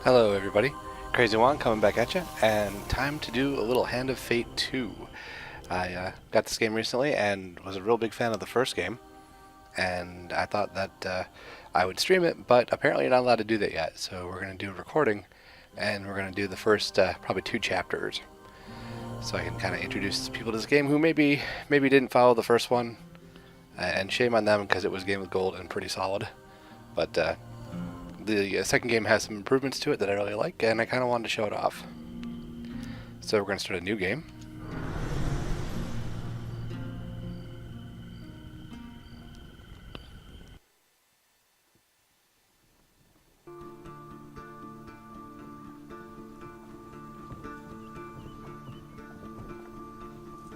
Hello everybody, Crazy Juan coming back at you, and time to do a little Hand of Fate 2. I got this game recently and was a real big fan of the first game, and I thought that I would stream it, but apparently you're not allowed to do that yet, so we're going to do a recording, and we're going to do the first probably 2 chapters, so I can kind of introduce people to this game who maybe didn't follow the first one, and shame on them because it was Game with Gold and pretty solid, but the second game has some improvements to it that I really like, and I kind of wanted to show it off. So we're going to start a new game.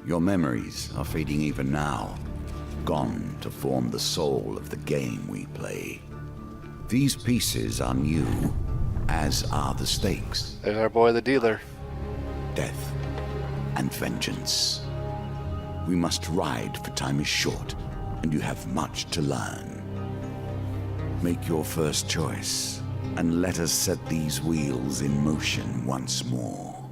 Your memories are fading even now, gone to form the soul of the game we play. These pieces are new, as are the stakes. There's our boy the dealer. Death and vengeance. We must ride, for time is short, and you have much to learn. Make your first choice, and let us set these wheels in motion once more.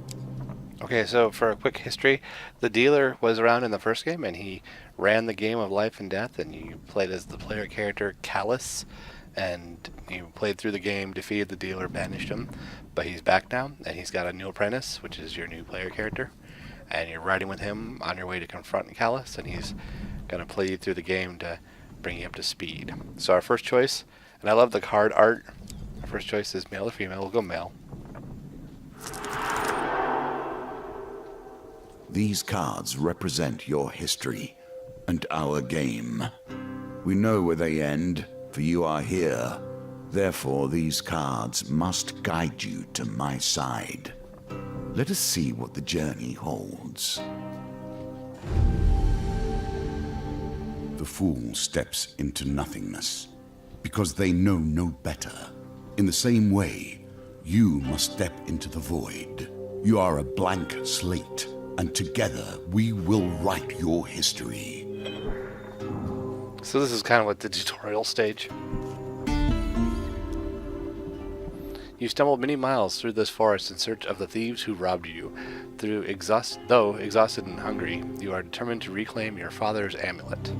Okay, so for a quick history, the dealer was around in the first game, and he ran the game of life and death, and you played as the player character Callus, and you played through the game, defeated the dealer, banished him, but he's back now, and he's got a new apprentice, which is your new player character, and you're riding with him on your way to confront Callus, and he's going to play you through the game to bring you up to speed. So our first choice, and I love the card art, our first choice is male or female. We'll go male. These cards represent your history and our game. We know where they end, for you are here. Therefore, these cards must guide you to my side. Let us see what the journey holds. The fool steps into nothingness because they know no better. In the same way, you must step into the void. You are a blank slate, and together we will write your history. So this is kind of like the tutorial stage. You stumbled many miles through this forest in search of the thieves who robbed you. Though exhausted and hungry, you are determined to reclaim your father's amulet.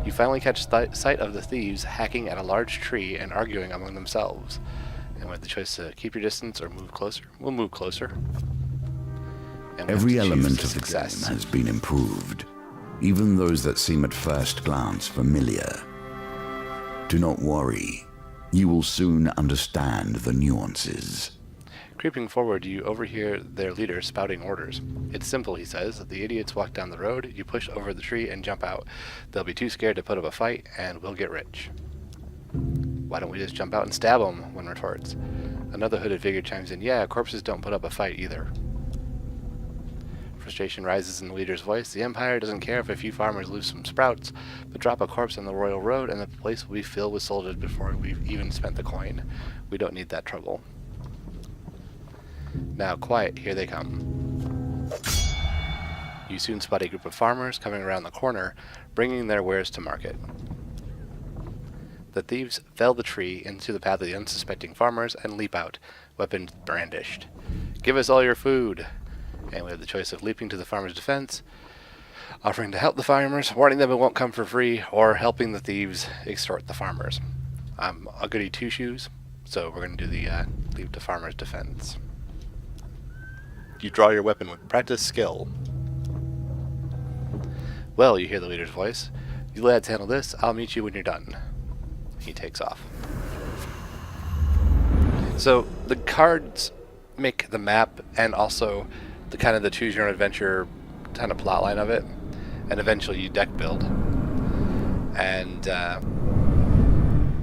You finally catch sight of the thieves hacking at a large tree and arguing among themselves. And we have the choice to keep your distance or move closer. We'll move closer. And every element of the game has been improved, even those that seem at first glance familiar. Do not worry, you will soon understand the nuances. Creeping forward, you overhear their leader spouting orders. It's simple, he says. The idiots walk down the road, you push over the tree and jump out. They'll be too scared to put up a fight, and we'll get rich. Why don't we just jump out and stab them? One retorts. Another hooded figure chimes in, yeah, corpses don't put up a fight either. Frustration rises in the leader's voice. The Empire doesn't care if a few farmers lose some sprouts, but drop a corpse on the royal road and the place will be filled with soldiers before we've even spent the coin. We don't need that trouble. Now, quiet, here they come. You soon spot a group of farmers coming around the corner, bringing their wares to market. The thieves fell the tree into the path of the unsuspecting farmers and leap out, weapons brandished. Give us all your food! And we have the choice of leaping to the farmers' defense, offering to help the farmers, warning them it won't come for free, or helping the thieves extort the farmers. I'm a goody two-shoes, so we're going to do the leap to farmers' defense. You draw your weapon with practice skill. Well, you hear the leader's voice. You lads handle this, I'll meet you when you're done. He takes off. So the cards make the map and also the kind of the choose your own adventure kind of plot line of it, and eventually you deck build, and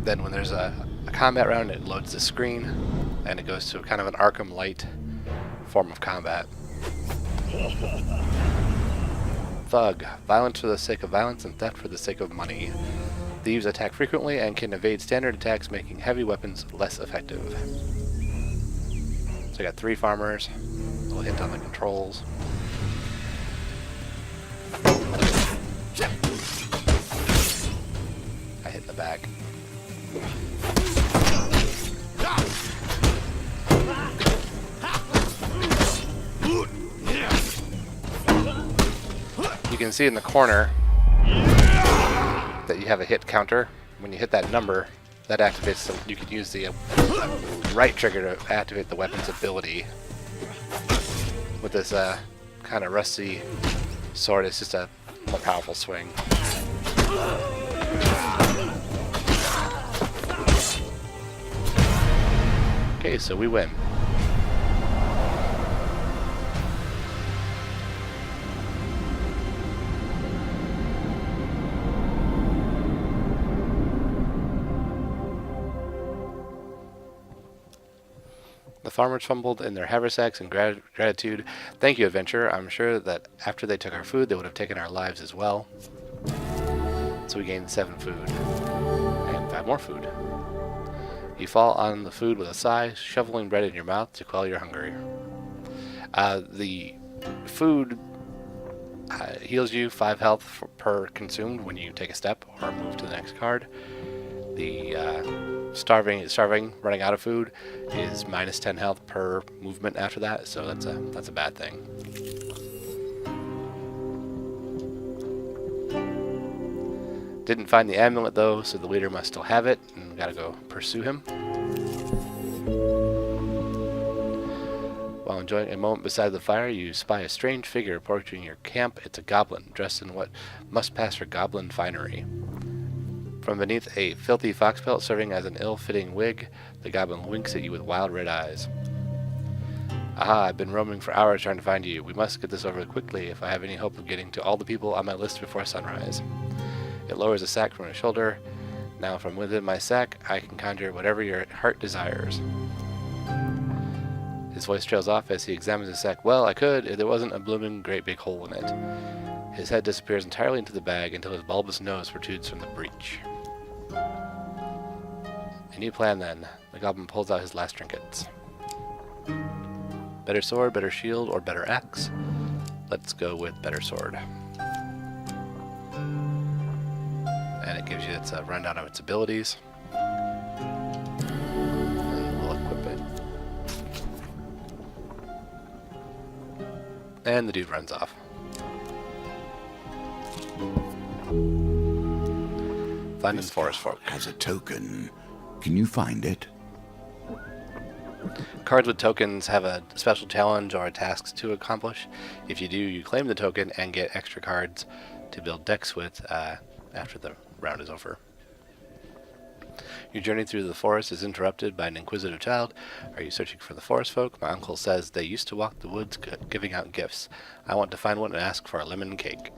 then when there's a combat round, it loads the screen and it goes to kind of an Arkham Light form of combat. Thug, violence for the sake of violence and theft for the sake of money. Thieves attack frequently and can evade standard attacks, making heavy weapons less effective. So I got 3 farmers. A little hint on the controls. I hit the back. can see in the corner that you have a hit counter. When you hit that number, that activates you can use the right trigger to activate the weapon's ability. With this kind of rusty sword, it's just a more powerful swing. Okay, so we win. The farmers fumbled in their haversacks in gratitude. Thank you, adventurer. I'm sure that after they took our food, they would have taken our lives as well. So we gained 7 food. And 5 more food. You fall on the food with a sigh, shoveling bread in your mouth to quell your hunger. The food heals you 5 health per consumed when you take a step or move to the next card. The starving, running out of food is minus 10 health per movement after that, so that's a bad thing. Didn't find the amulet though, so the leader must still have it, and we gotta go pursue him. While enjoying a moment beside the fire, you spy a strange figure approaching your camp. It's a goblin, dressed in what must pass for goblin finery. From beneath a filthy fox pelt serving as an ill-fitting wig, the goblin winks at you with wild red eyes. Aha, I've been roaming for hours trying to find you. We must get this over quickly if I have any hope of getting to all the people on my list before sunrise. It lowers a sack from his shoulder. Now from within my sack, I can conjure whatever your heart desires. His voice trails off as he examines the sack. Well, I could if there wasn't a blooming great big hole in it. His head disappears entirely into the bag until his bulbous nose protrudes from the breach. A new plan then. The goblin pulls out his last trinkets. Better sword, better shield, or better axe? Let's go with better sword. And it gives you its rundown of its abilities. And we'll equip it. And the dude runs off. Finding the forest folk. Has a token. Can you find it? Cards with tokens have a special challenge or a task to accomplish. If you do, you claim the token and get extra cards to build decks with after the round is over. Your journey through the forest is interrupted by an inquisitive child. Are you searching for the forest folk? My uncle says they used to walk the woods giving out gifts. I want to find one and ask for a lemon cake.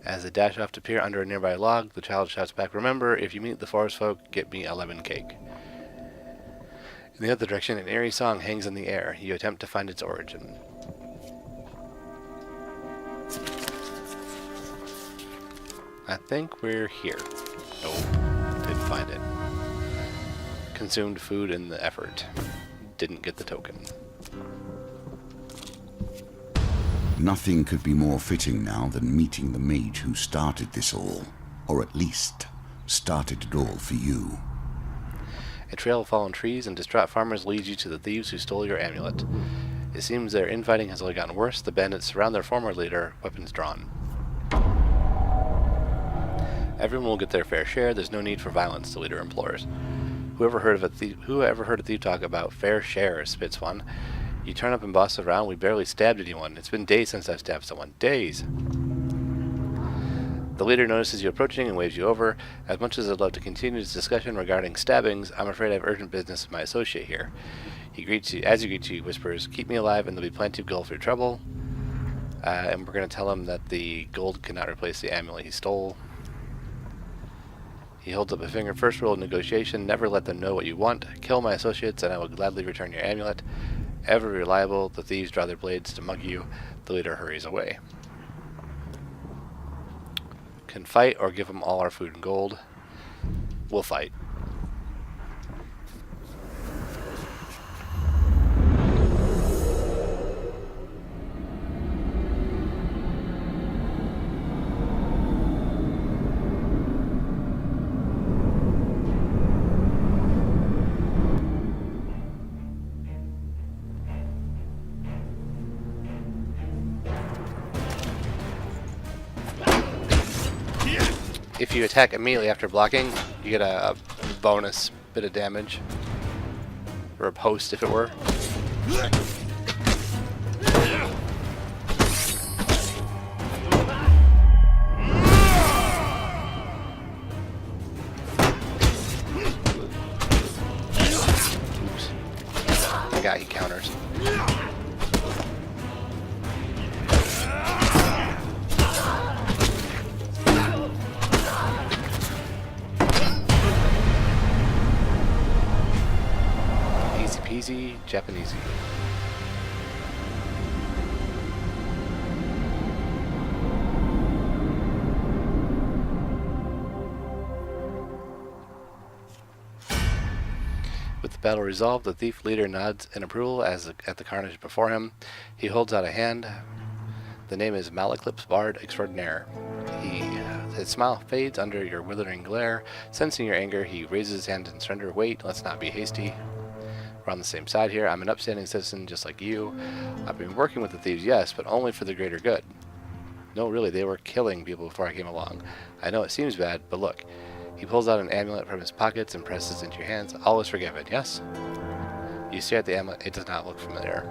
As they dash off to peer under a nearby log, the child shouts back, remember, if you meet the forest folk, get me a lemon cake. In the other direction, an eerie song hangs in the air. You attempt to find its origin. I think we're here. Nope, didn't find it. Consumed food in the effort. Didn't get the token. Nothing could be more fitting now than meeting the mage who started this all. Or at least, started it all for you. A trail of fallen trees and distraught farmers leads you to the thieves who stole your amulet. It seems their infighting has only gotten worse. The bandits surround their former leader, weapons drawn. Everyone will get their fair share. There's no need for violence, the leader implores. Who ever heard a thief talk about fair share, spits one. You turn up and boss around. We barely stabbed anyone. It's been days since I've stabbed someone. Days. The leader notices you approaching and waves you over. As much as I'd love to continue this discussion regarding stabbings, I'm afraid I have urgent business with my associate here. He greets you. As he greets you, he whispers, keep me alive and there'll be plenty of gold for your trouble. And we're going to tell him that the gold cannot replace the amulet he stole. He holds up a finger. First rule of negotiation, never let them know what you want. Kill my associates and I will gladly return your amulet. Ever reliable, the thieves draw their blades to mug you. The leader hurries away. Can fight or give them all our food and gold. We'll fight. if you attack immediately after blocking, you get a bonus bit of damage. Or a post, if it were. Oops. I got he counters. Easy Japanese. With the battle resolved, the thief leader nods in approval at the carnage before him. He holds out a hand. The name is Malaclip's Bard Extraordinaire. His smile fades under your withering glare. Sensing your anger, he raises his hand in surrender. Wait, let's not be hasty. We're on the same side here. I'm an upstanding citizen just like you. I've been working with the thieves, yes, but only for the greater good. No, really, they were killing people before I came along. I know it seems bad, but look. He pulls out an amulet from his pockets and presses it into your hands. All is forgiven, yes? You stare at the amulet. It does not look familiar.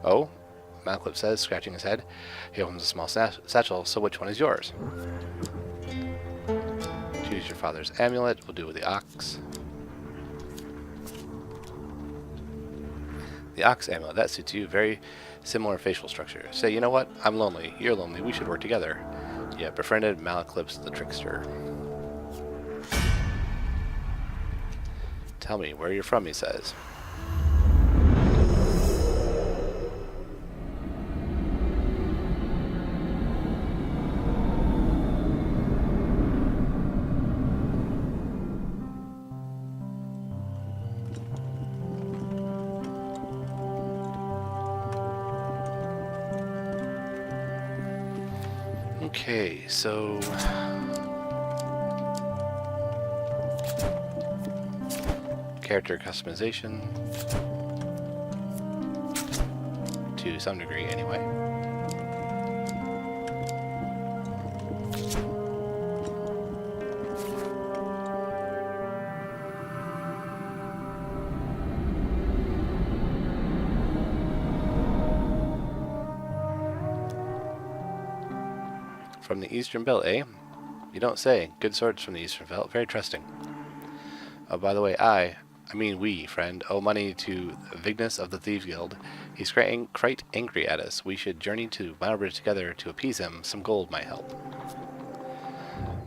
Oh? Malaclip says, scratching his head. He opens a small satchel. So which one is yours? Choose your father's amulet. We'll do it with the ox. The ox amulet, that suits you. Very similar facial structure. Say, you know what? I'm lonely. You're lonely. We should work together. Yeah, befriended Malaclip's the trickster. Tell me where you're from, he says. Okay, so character customization to some degree anyway. From the Eastern Belt, eh? You don't say. Good swords from the Eastern Belt. Very trusting. Oh, by the way, I mean we, friend, owe money to Vignus of the Thieves Guild. He's quite angry at us. We should journey to Minobridge together to appease him. Some gold might help.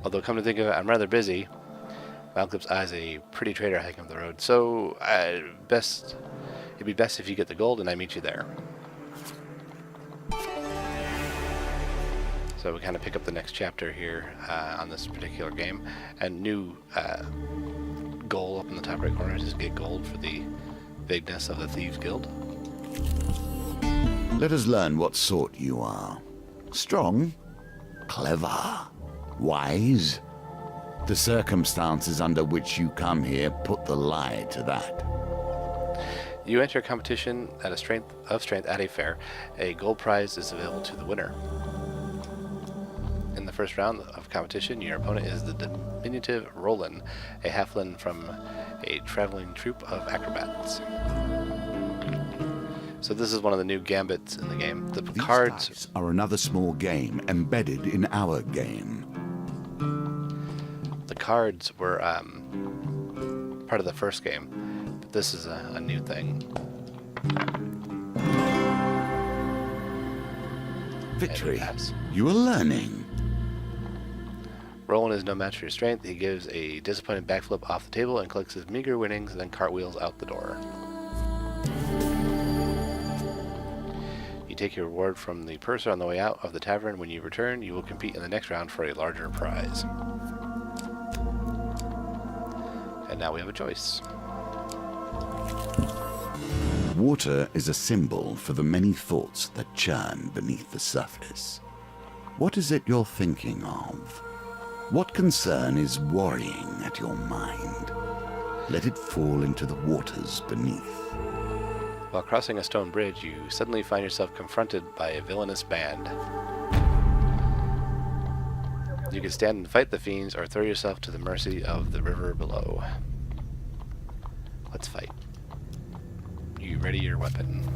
Although, come to think of it, I'm rather busy. Malaclip's eyes a pretty trader hiking up the road. So, it'd be best if you get the gold and I meet you there. So we kind of pick up the next chapter here on this particular game. And new goal up in the top right corner is to get gold for the Vignus of the Thieves Guild. Let us learn what sort you are. Strong? Clever? Wise? The circumstances under which you come here put the lie to that. You enter a competition at a strength at a fair. A gold prize is available to the winner. In the first round of competition, your opponent is the diminutive Roland, a halfling from a traveling troupe of acrobats. So this is one of the new gambits in the game. The These cards dice are another small game embedded in our game. The cards were part of the first game, but this is a new thing. Victory. You are learning. Roland is no match for your strength. He gives a disappointed backflip off the table and collects his meager winnings, and then cartwheels out the door. You take your reward from the purser on the way out of the tavern. When you return, you will compete in the next round for a larger prize. And now we have a choice. Water is a symbol for the many thoughts that churn beneath the surface. What is it you're thinking of? What concern is worrying at your mind? Let it fall into the waters beneath. While crossing a stone bridge, you suddenly find yourself confronted by a villainous band. You can stand and fight the fiends or throw yourself to the mercy of the river below. Let's fight. You ready your weapon?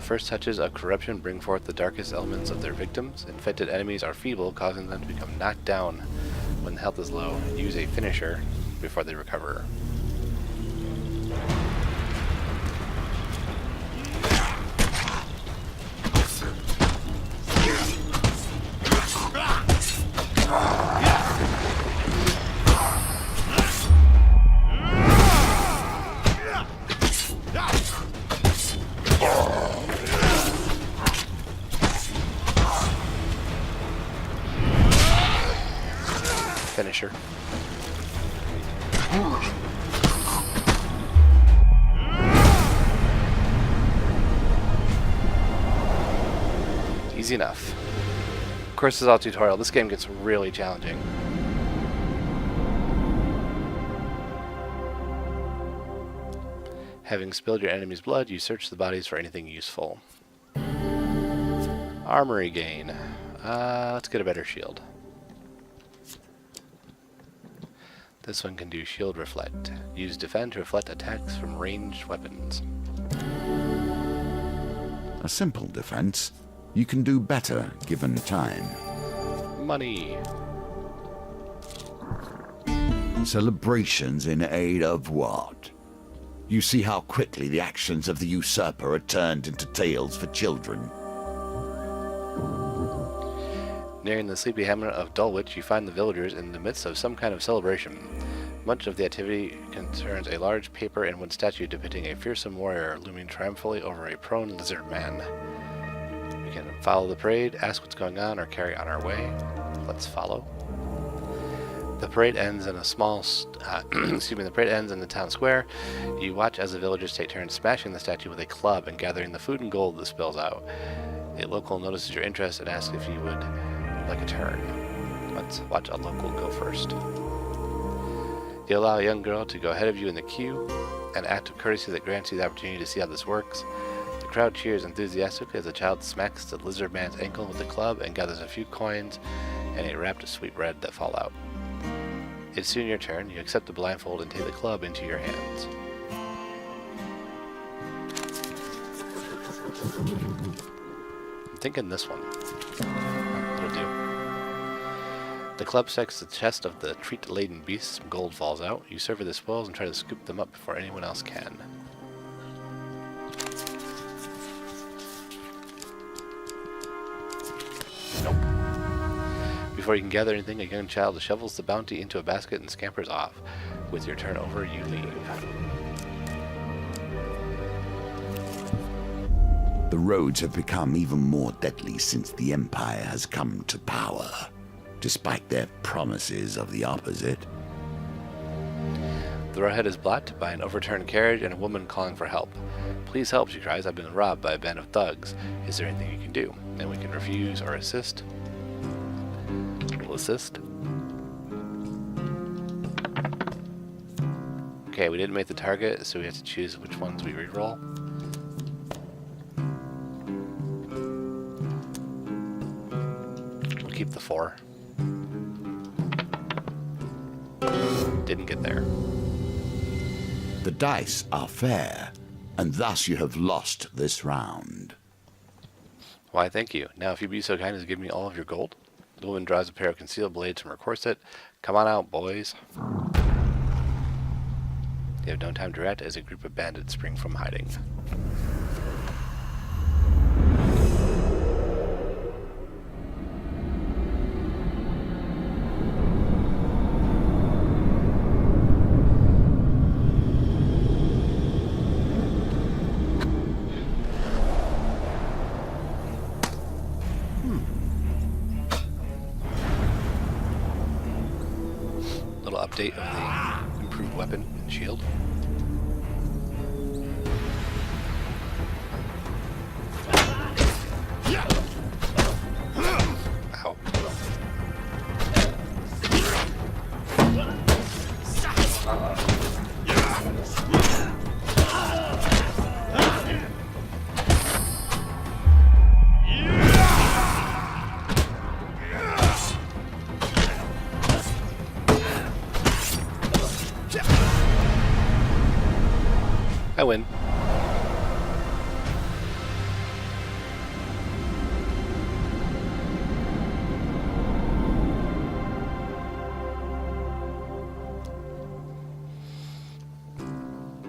First touches of corruption bring forth the darkest elements of their victims. Infected enemies are feeble, causing them to become knocked down when health is low. Use a finisher before they recover. Finisher. Easy enough. Of course, this is all tutorial. This game gets really challenging. Having spilled your enemy's blood, you search the bodies for anything useful. Armory gain. Let's get a better shield. This one can do shield reflect. Use defend to reflect attacks from ranged weapons. A simple defense. You can do better given time. Money. Celebrations in aid of what? You see how quickly the actions of the usurper are turned into tales for children. Nearing the sleepy hamlet of Dulwich, you find the villagers in the midst of some kind of celebration. Much of the activity concerns a large paper and wood statue depicting a fearsome warrior looming triumphantly over a prone lizard man. We can follow the parade, ask what's going on, or carry on our way. Let's follow. The parade ends in a small, the parade ends in the town square. You watch as the villagers take turns smashing the statue with a club and gathering the food and gold that spills out. A local notices your interest and asks if you would like a turn. Let's watch a local go first. You allow a young girl to go ahead of you in the queue, an act of courtesy that grants you the opportunity to see how this works. The crowd cheers enthusiastically as the child smacks the lizard man's ankle with the club and gathers a few coins and a wrapped sweetbread that fall out. It's soon your turn. You accept the blindfold and take the club into your hands. I'm thinking this one. It'll do. The club strikes the chest of the treat-laden beast. Some gold falls out. You survey the spoils and try to scoop them up before anyone else can. Nope. Before you can gather anything, a young child shovels the bounty into a basket and scampers off. With your turn over, you leave. The roads have become even more deadly since the Empire has come to power, despite their promises of the opposite. The road ahead is blocked by an overturned carriage and a woman calling for help. Please help, she cries. I've been robbed by a band of thugs. Is there anything you can do? And we can refuse or assist. We'll assist. Okay, we didn't make the target, so we have to choose which ones we reroll. We'll keep the 4. Didn't get there. The dice are fair, and thus you have lost this round. Why, thank you. Now, if you'd be so kind as to give me all of your gold. The woman draws a pair of concealed blades from her corset. Come on out, boys. You have no time to react as a group of bandits spring from hiding. Little update of the improved weapon and shield.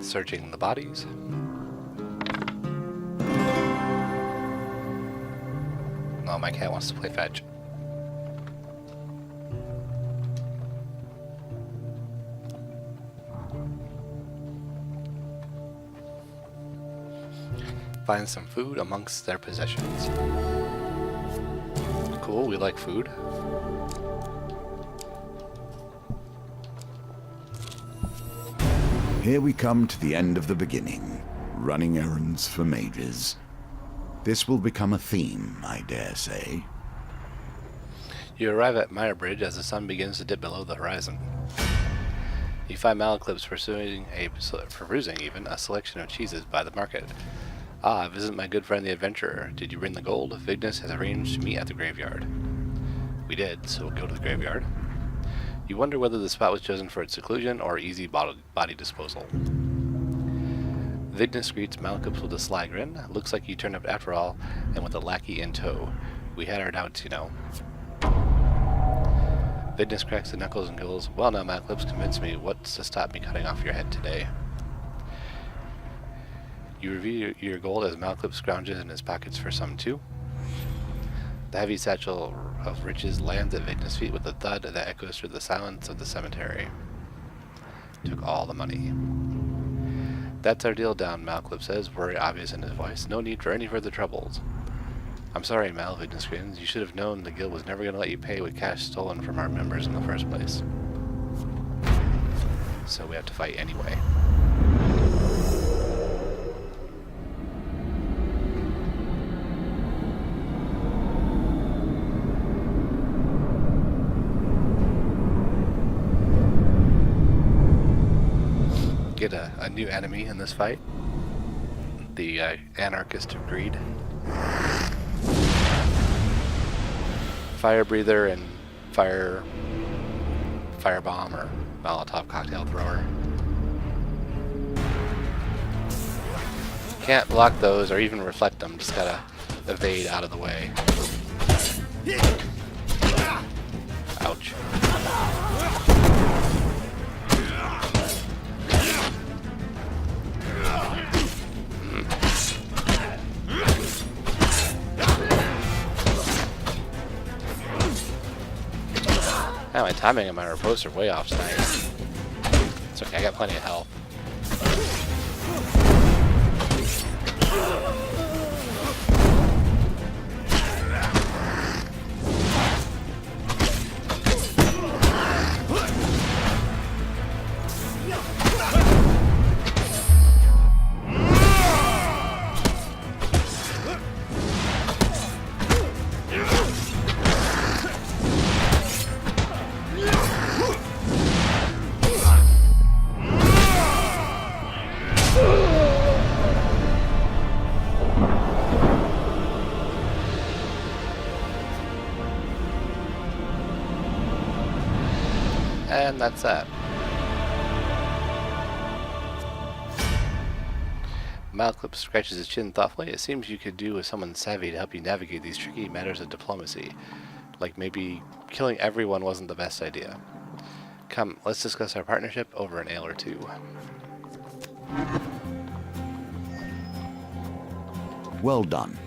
Searching the bodies. No, my cat wants to play fetch. Find some food amongst their possessions. Cool, we like food. Here we come to the end of the beginning, running errands for mages. This will become a theme, I dare say. You arrive at Mire Bridge as the sun begins to dip below the horizon. You find Malaclips perusing even a selection of cheeses by the market. Ah, visit my good friend the adventurer. Did you bring the gold? Vignis has arranged to meet at the graveyard. We did, so we'll go to the graveyard. You wonder whether the spot was chosen for its seclusion or easy body disposal. Vignis greets Malaclips with a sly grin. Looks like you turned up after all, and with a lackey in tow. We had our doubts, you know. Vignis cracks the knuckles and giggles. Well now, Malaclips, convince me. What's to stop me cutting off your head today? You review your gold as Malaclips scrounges in his pockets for some too. The heavy satchel of riches lands at Vignis' feet with a thud that echoes through the silence of the cemetery. Took all the money. That's our deal down, Malaclips says, very obvious in his voice. No need for any further troubles. I'm sorry, Mal, Vignis grins. You should have known the guild was never going to let you pay with cash stolen from our members in the first place. So we have to fight anyway. Get a new enemy in this fight. The Anarchist of Greed. Fire Breather and Firebomb or Molotov Cocktail Thrower. Can't block those or even reflect them, just gotta evade out of the way. Ouch. Yeah, my timing and my riposte are way off tonight. It's okay, I got plenty of health. And that's that. Malaclips scratches his chin thoughtfully. It seems you could do with someone savvy to help you navigate these tricky matters of diplomacy. Like maybe killing everyone wasn't the best idea. Come, let's discuss our partnership over an ale or two. Well done.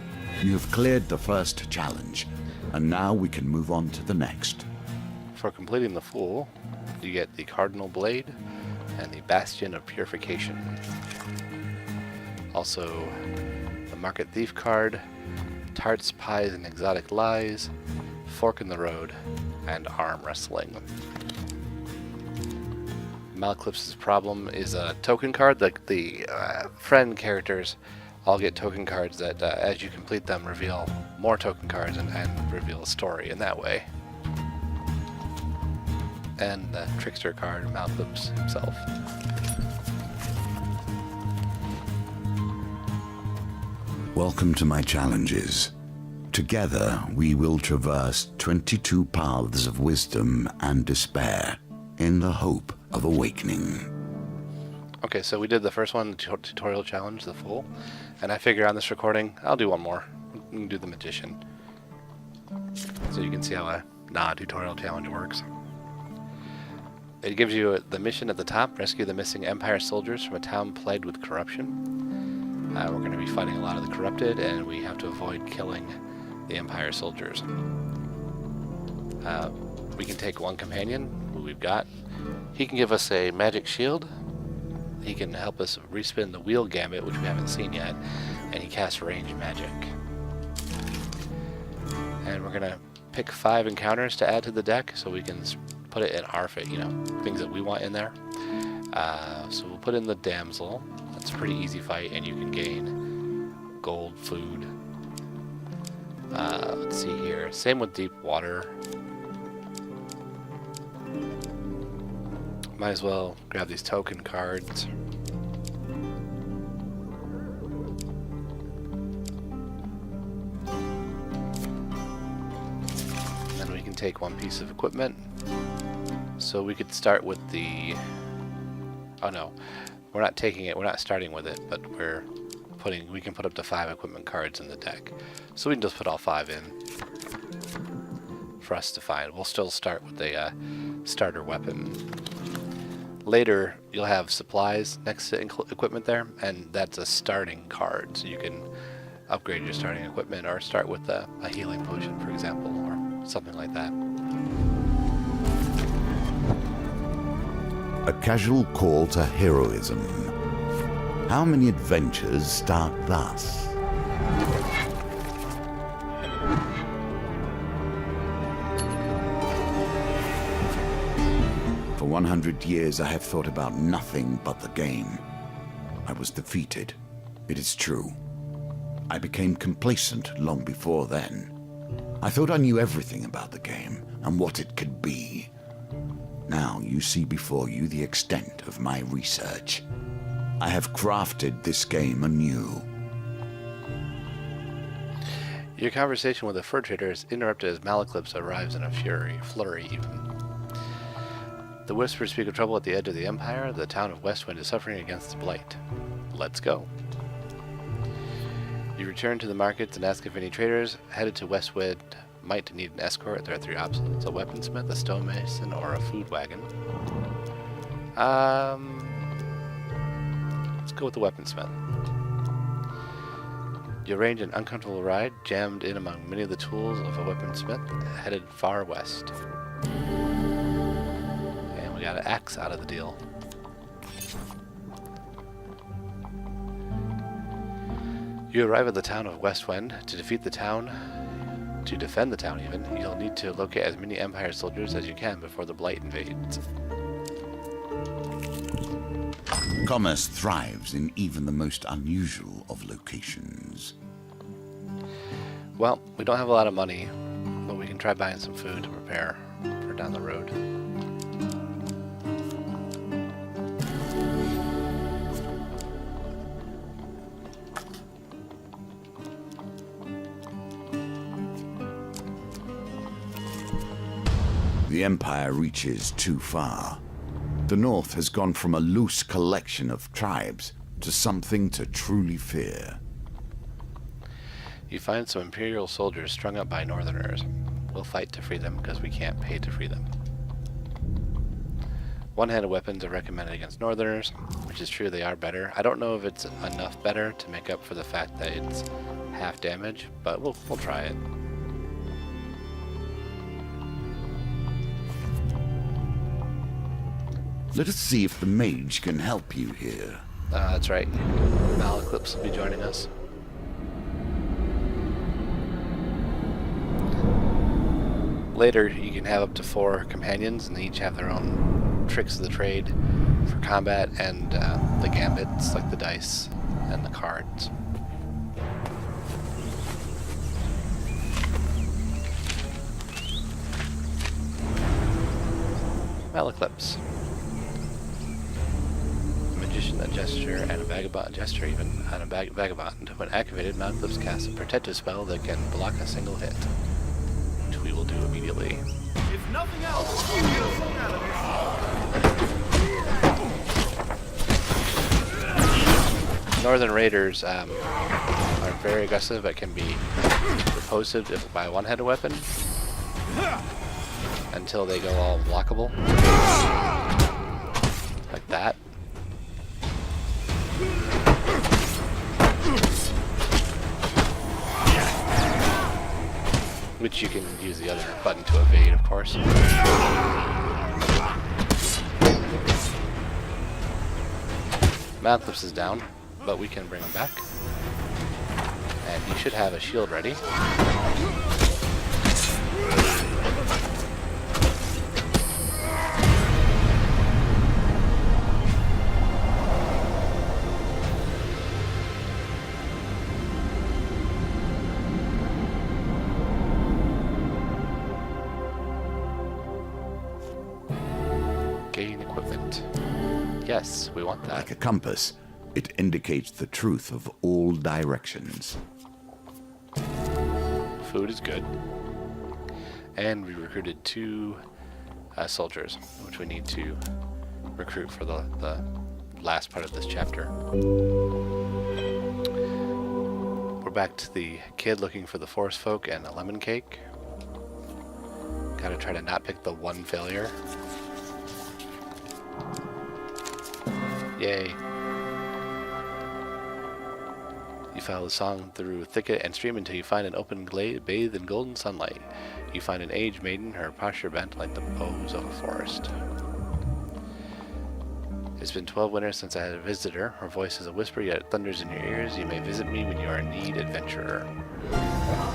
You have cleared the first challenge, and now we can move on to the next. For completing the Fool, you get the Cardinal Blade and the Bastion of Purification. Also, the Market Thief card, Tarts, Pies, and Exotic Lies, Fork in the Road, and Arm Wrestling. Malaclips' problem is a token card. Like the friend characters all get token cards that, as you complete them, reveal more token cards and reveal a story in that way. And the Trickster card, Malaclips himself. Welcome to my challenges. Together, we will traverse 22 paths of wisdom and despair in the hope of awakening. Okay, so we did the first one, the tutorial challenge, the Fool. And I figure on this recording, I'll do one more. We can do the Magician. So you can see how a non-tutorial challenge works. It gives you the mission at the top: rescue the missing Empire soldiers from a town plagued with corruption. We're going to be fighting a lot of the corrupted, and we have to avoid killing the Empire soldiers. We can take one companion, who we've got. He can give us a magic shield. He can help us respin the wheel gambit, which we haven't seen yet, and he casts range magic. And we're gonna pick 5 encounters to add to the deck, so we can put it in our fate, you know, things that we want in there. So we'll put in the damsel. That's a pretty easy fight, and you can gain gold, food. Let's see here. Same with deep water. Might as well grab these token cards. Then we can take one piece of equipment. So we could start with the... Oh no, we're not taking it, we're not starting with it, but we can put up to 5 equipment cards in the deck. So we can just put all 5 in for us to find. We'll still start with a starter weapon. Later, you'll have supplies next to equipment there, and that's a starting card. So you can upgrade your starting equipment or start with a healing potion, for example, or something like that. A casual call to heroism. How many adventures start thus? For 100 years I have thought about nothing but the game. I was defeated. It is true. I became complacent long before then. I thought I knew everything about the game and what it could be. Now you see before you the extent of my research. I have crafted this game anew. Your conversation with the fur trader is interrupted as Malaclips arrives in a flurry even. The whispers speak of trouble at the edge of the Empire. The town of Westwind is suffering against the blight. Let's go. You return to the markets and ask if any traders headed to Westwind might need an escort. There are 3 options: a weaponsmith, a stonemason, or a food wagon. Let's go with the weaponsmith. You arrange an uncomfortable ride, jammed in among many of the tools of a weaponsmith, headed far west. And we got an axe out of the deal. You arrive at the town of Westwind. To defend the town even, you'll need to locate as many Empire soldiers as you can before the blight invades. Commerce thrives in even the most unusual of locations. Well, we don't have a lot of money, but we can try buying some food to prepare for down the road. The Empire reaches too far. The North has gone from a loose collection of tribes to something to truly fear. You find some Imperial soldiers strung up by Northerners. We'll fight to free them because we can't pay to free them. One-handed weapons are recommended against Northerners, which is true, they are better. I don't know if it's enough better to make up for the fact that it's half damage, but we'll try it. Let us see if the mage can help you here. That's right. Malaclips will be joining us. Later, you can have up to 4 companions, and they each have their own tricks of the trade for combat and the gambits, like the dice and the cards. Malaclips. A gesture and a vagabond gesture even on a vagabond. When activated, Malaclips casts a protective spell that can block a single hit, which we will do immediately. If nothing else, Northern Raiders are very aggressive, but can be repulsive by a one-handed weapon until they go all blockable. which you can use the other button to evade, of course. Malclips is down, but we can bring him back. And he should have a shield ready. Gain equipment. Yes, we want that. Like a compass, it indicates the truth of all directions. Food is good. And we recruited 2 soldiers, which we need to recruit for the last part of this chapter. We're back to the kid looking for the forest folk and a lemon cake. Gotta try to not pick the one failure. Yay. You follow the song through thicket and stream until you find an open glade bathed in golden sunlight. You find an aged maiden, her posture bent like the boughs of a forest. It's been 12 winters since I had visited her. Her voice is a whisper, yet it thunders in your ears. You may visit me when you are in need, adventurer.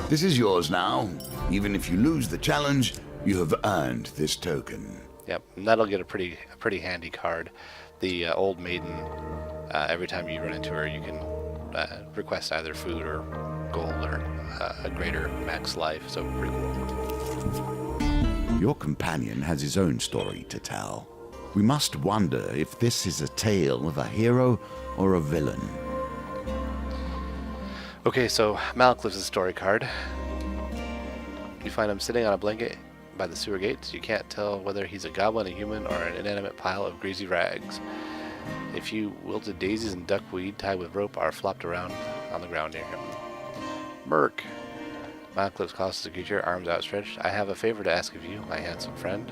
This is yours now. Even if you lose the challenge, you have earned this token. Yep, and that'll get a pretty handy card. The old maiden, every time you run into her, you can request either food or gold or a greater max life, so pretty cool. Your companion has his own story to tell. We must wonder if this is a tale of a hero or a villain. Okay, so Malcliff's story card. You find him sitting on a blanket by the sewer gates. You can't tell whether he's a goblin, a human, or an inanimate pile of greasy rags. A few wilted daisies and duckweed tied with rope are flopped around on the ground near him. Merc. Malcliff calls to the creature, arms outstretched. I have a favor to ask of you, my handsome friend.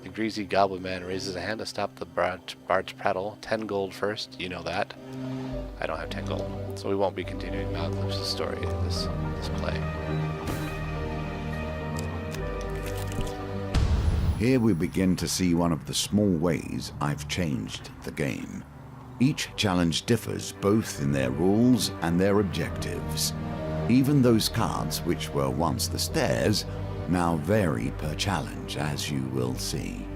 The greasy goblin man raises a hand to stop the bard's prattle. 10 gold first, you know that. I don't have 10 gold, so we won't be continuing Malcliff's story in this play. Here we begin to see one of the small ways I've changed the game. Each challenge differs both in their rules and their objectives. Even those cards which were once the stairs now vary per challenge, as you will see.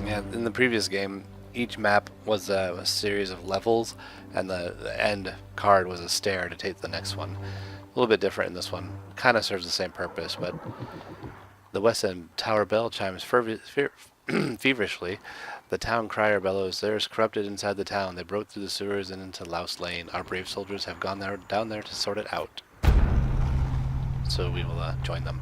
Yeah, in the previous game, each map was a series of levels, and the end card was a stair to take the next one. A little bit different in this one. Kind of serves the same purpose, but the West End Tower bell chimes feverishly. The town crier bellows, "There is corrupted inside the town. They broke through the sewers and into Louse Lane. Our brave soldiers have gone down there to sort it out." So we will join them.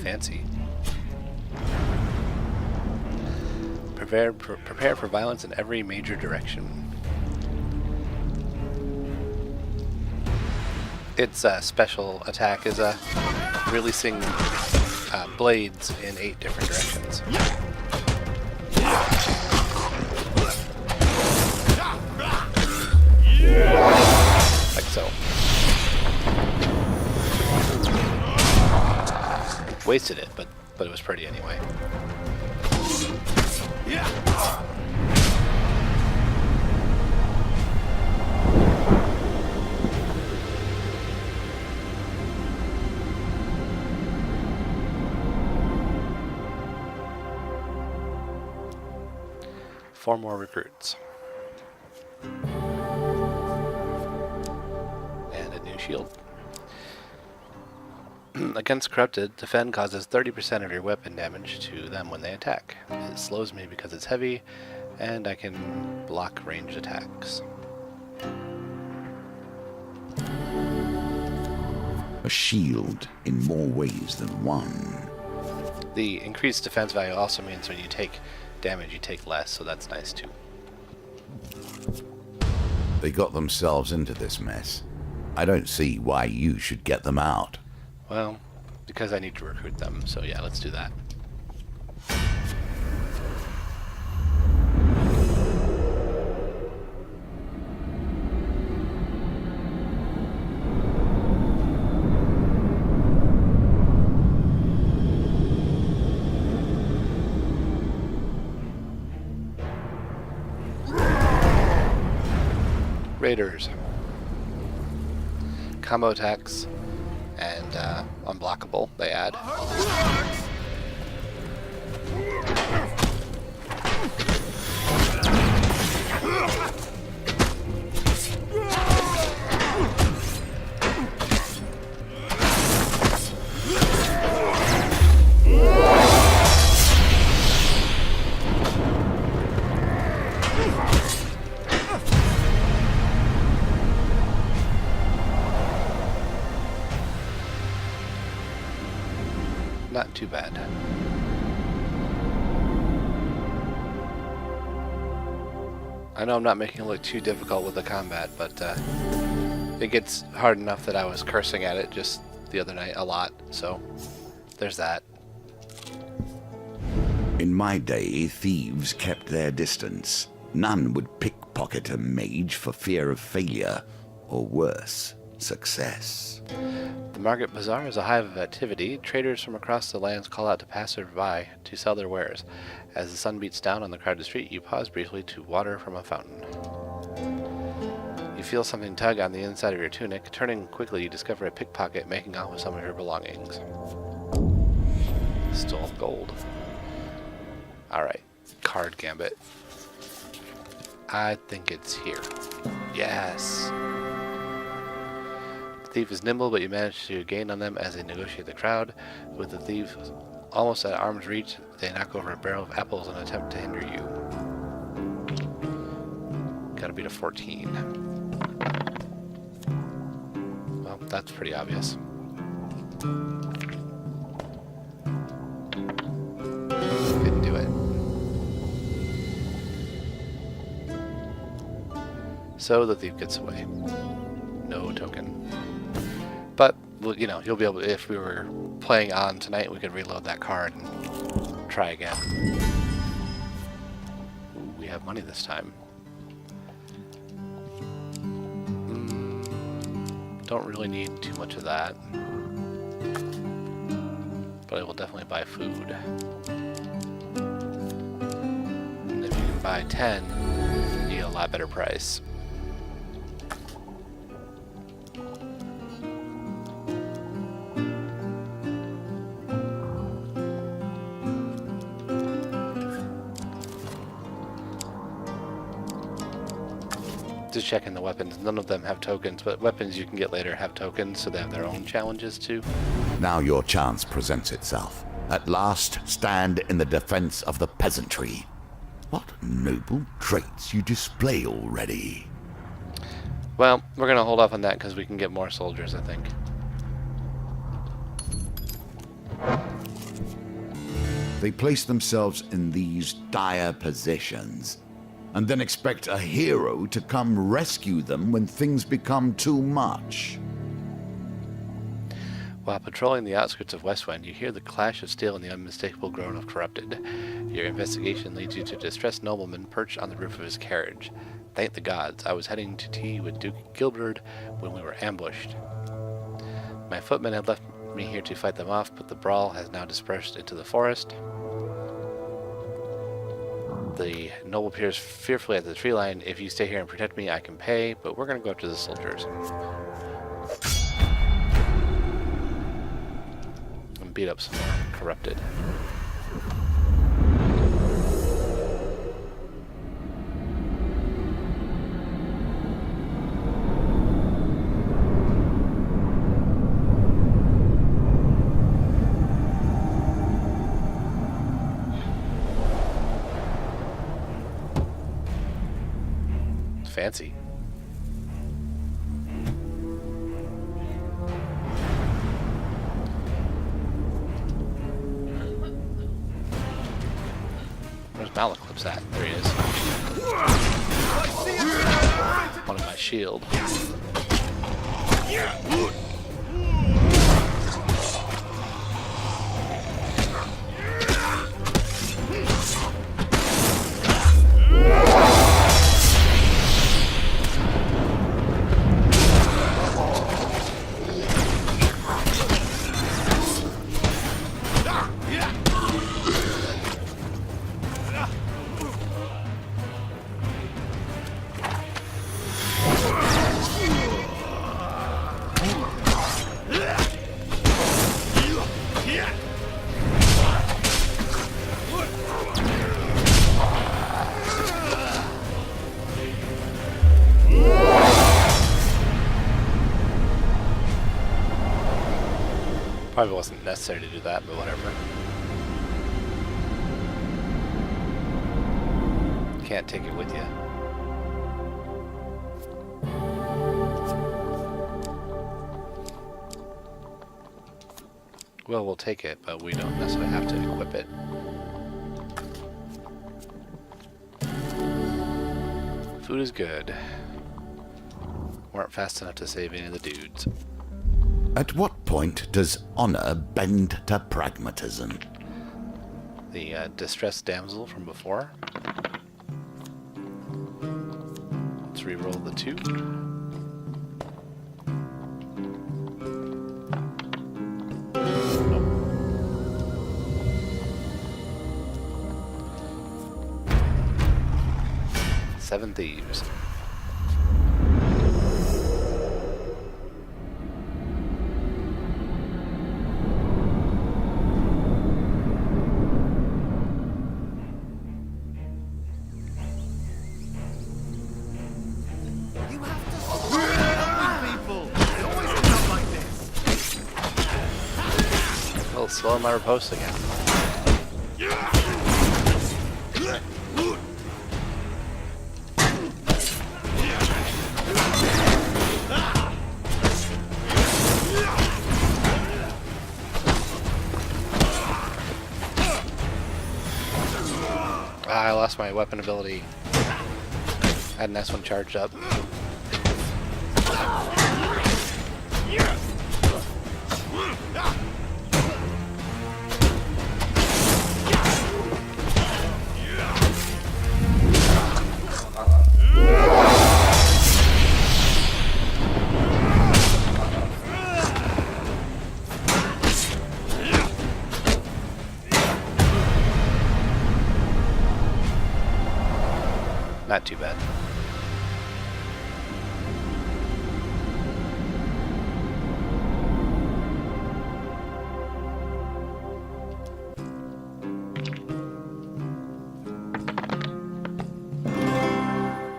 Fancy. Prepare for violence in every major direction. Its special attack is releasing blades in 8 different directions. Like so. Wasted it, but it was pretty anyway. Four more recruits. And a new shield. Against corrupted, defend causes 30% of your weapon damage to them when they attack. It slows me because it's heavy, and I can block ranged attacks. A shield in more ways than one. The increased defense value also means when you take damage, you take less, so that's nice too. They got themselves into this mess. I don't see why you should get them out. Well, because I need to recruit them, so yeah, let's do that. Raiders. Combo attacks and unblockable, they add. Not too bad. I know I'm not making it look too difficult with the combat, but it gets hard enough that I was cursing at it just the other night a lot, so there's that. In my day, thieves kept their distance. None would pickpocket a mage for fear of failure, or worse, success. The Market Bazaar is a hive of activity. Traders from across the lands call out to passers-by to sell their wares. As the sun beats down on the crowded street, you pause briefly to water from a fountain. You feel something tug on the inside of your tunic. Turning quickly, you discover a pickpocket making off with some of your belongings. Stolen gold. Alright, card gambit. I think it's here. Yes! The thief is nimble, but you manage to gain on them as they negotiate the crowd. With the thief almost at arm's reach, they knock over a barrel of apples in an attempt to hinder you. Gotta beat a 14. Well, that's pretty obvious. Didn't do it. So the thief gets away. No token. But, you know, you'll be able to, if we were playing on tonight, we could reload that card and try again. Ooh, we have money this time. Don't really need too much of that. But I will definitely buy food. And if you can buy 10, you get a lot better price. Just checking the weapons. None of them have tokens, but weapons you can get later have tokens, so they have their own challenges too. Now your chance presents itself. At last, stand in the defense of the peasantry. What noble traits you display already. Well, we're going to hold off on that because we can get more soldiers, I think. They place themselves in these dire positions, and then expect a hero to come rescue them when things become too much. While patrolling the outskirts of Westwind, you hear the clash of steel and the unmistakable groan of corrupted. Your investigation leads you to a distressed nobleman perched on the roof of his carriage. Thank the gods, I was heading to tea with Duke Gilbert when we were ambushed. My footmen had left me here to fight them off, but the brawl has now dispersed into the forest. The noble peers fearfully at the tree line. If you stay here and protect me, I can pay, but we're going to go after the soldiers. And beat up some more corrupted. Fancy. Malaclip's at? There he is. One of my shield. Probably wasn't necessary to do that, but whatever. Can't take it with you. Well, we'll take it, but we don't necessarily have to equip it. Food is good. Weren't fast enough to save any of the dudes. At what point does honor bend to pragmatism? The distressed damsel from before. Let's re-roll the 2. Nope. Seven thieves. You have to stop people. It always ends up like this. Well, slow my riposte again. I lost my weapon ability. I had an S1 charged up. Not too bad.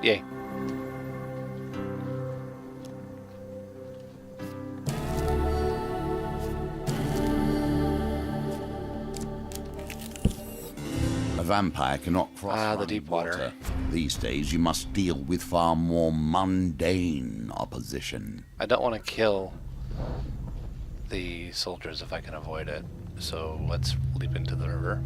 Yay. A vampire cannot cross the running deep water. These days you must deal with far more mundane opposition. I don't want to kill the soldiers if I can avoid it, so let's leap into the river.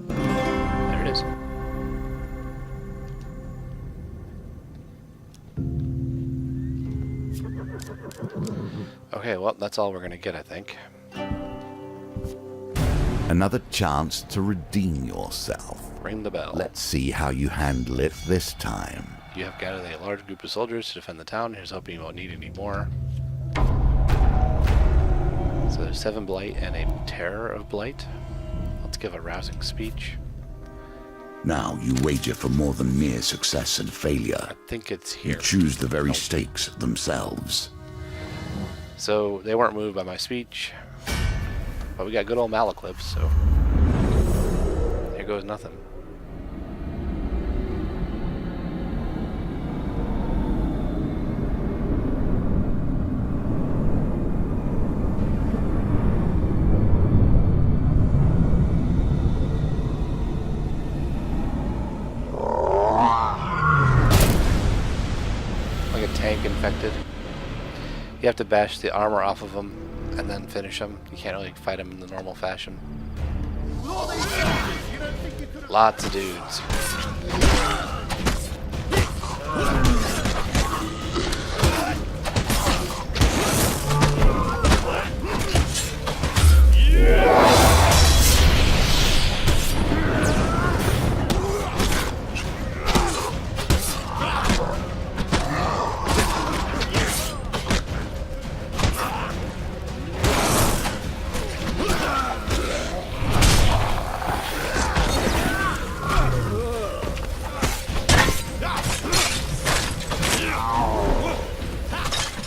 There it is. Okay, well, that's all we're going to get, I think. Another chance to redeem yourself. Ring the bell. Let's see how you handle it this time. You have gathered a large group of soldiers to defend the town. Here's hoping you won't need any more. So there's 7 blight and a terror of blight. Let's give a rousing speech. Now you wager for more than mere success and failure. I think it's You here. choose the very stakes themselves. So they weren't moved by my speech, but we got good old Malaclip, so here goes nothing. Like a tank infected. You have to bash the armor off of them and then finish them. You can't really fight them in the normal fashion. With all these soldiers, you don't think you could have... Lots of dudes.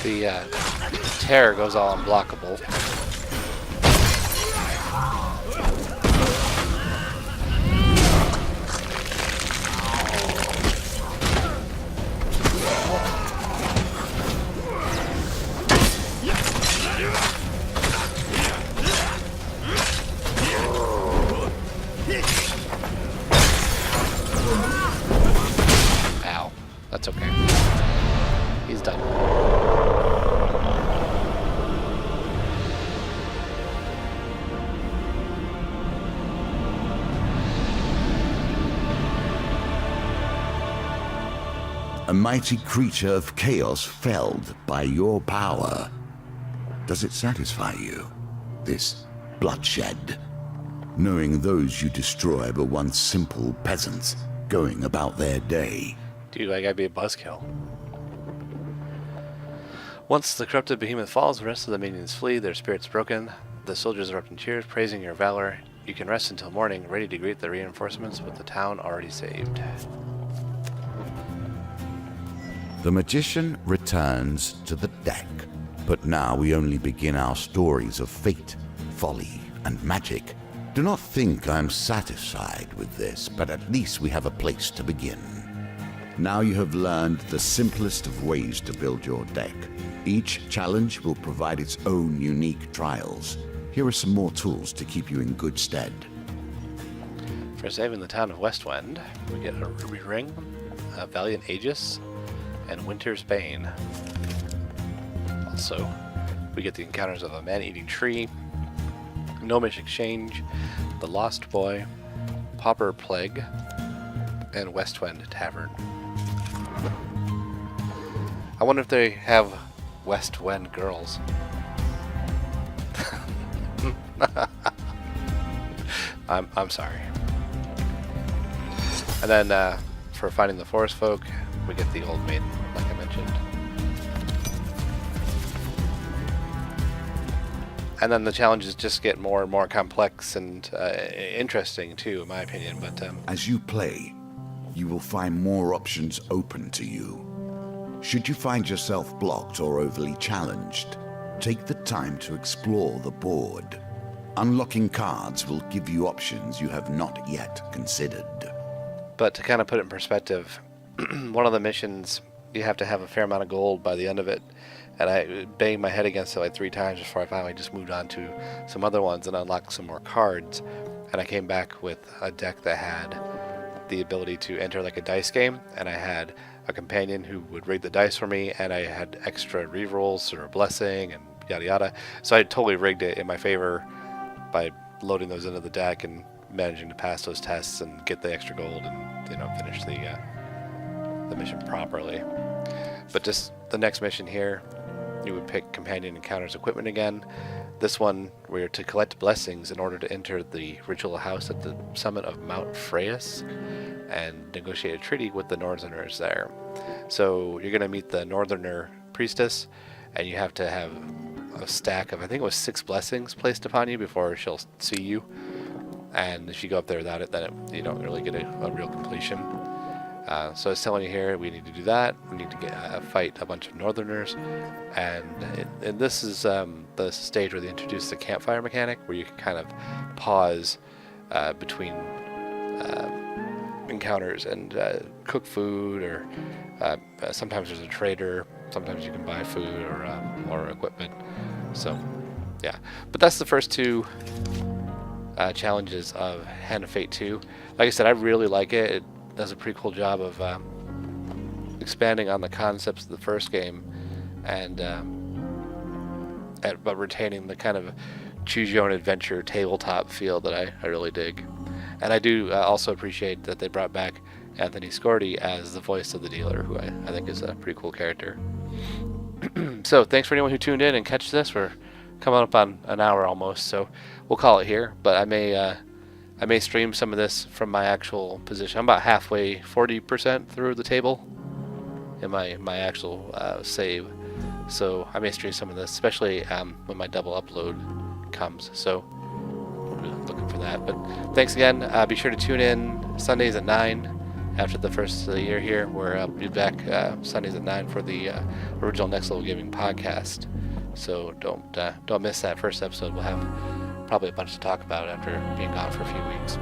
The terror goes all unblockable. Ow. That's okay. He's done. A mighty creature of chaos felled by your power. Does it satisfy you, this bloodshed? Knowing those you destroy were once simple peasants going about their day. Dude, I gotta be a buzzkill. Once the corrupted behemoth falls, the rest of the minions flee, their spirits broken. The soldiers erupt in cheers, praising your valor. You can rest until morning, ready to greet the reinforcements with the town already saved. The magician returns to the deck, but now we only begin our stories of fate, folly, and magic. Do not think I'm satisfied with this, but at least we have a place to begin. Now you have learned the simplest of ways to build your deck. Each challenge will provide its own unique trials. Here are some more tools to keep you in good stead. For saving the town of Westwind, we get a ruby ring, a valiant aegis, and Winter's Bane. Also, we get the encounters of a man-eating tree, gnomish exchange, the Lost Boy, Pauper Plague, and Westwind Tavern. I wonder if they have Westwind girls. I'm sorry. And then for finding the forest folk, we get the old maiden, like I mentioned. And then the challenges just get more and more complex and interesting too, in my opinion. But as you play, you will find more options open to you. Should you find yourself blocked or overly challenged, take the time to explore the board. Unlocking cards will give you options you have not yet considered. But to kind of put it in perspective, one of the missions, you have to have a fair amount of gold by the end of it. And I banged my head against it like 3 times before I finally just moved on to some other ones and unlocked some more cards. And I came back with a deck that had the ability to enter like a dice game. And I had a companion who would rig the dice for me. And I had extra rerolls or a blessing and yada yada. So I totally rigged it in my favor by loading those into the deck and managing to pass those tests and get the extra gold and, you know, finish the mission properly. But just the next mission here, you would pick companion encounters equipment again. This one, we're to collect blessings in order to enter the ritual house at the summit of Mount Freyas and negotiate a treaty with the Northerners there. So you're going to meet the Northerner priestess, and you have to have a stack of, I think it was 6 blessings placed upon you before she'll see you. And if you go up there without it, then you don't really get a real completion. So I was telling you here, we need to do that. We need to fight a bunch of Northerners. And this is the stage where they introduce the campfire mechanic, where you can kind of pause between encounters and cook food, or sometimes there's a trader. Sometimes you can buy food or equipment. So, yeah. But that's the first 2 challenges of Hand of Fate 2. Like I said, I really like it. It does a pretty cool job of expanding on the concepts of the first game, and but retaining the kind of choose your own adventure tabletop feel that I really dig. And I do also appreciate that they brought back Anthony Scordi as the voice of the dealer, who I think is a pretty cool character. So thanks for anyone who tuned in and catch this. We're coming up on an hour almost, so we'll call it here. But I may stream some of this from my actual position. I'm about halfway, 40% through the table in my actual save. So I may stream some of this, especially when my double upload comes. So we're looking for that. But thanks again. Be sure to tune in Sundays at 9 after the first of the year here. We'll be back Sundays at 9 for the original Next Level Gaming podcast. So don't miss that first episode. We'll have probably a bunch to talk about after being gone for a few weeks.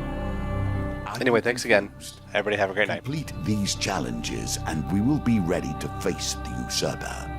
Anyway, thanks again. Everybody have a great night. Complete these challenges and we will be ready to face the usurper.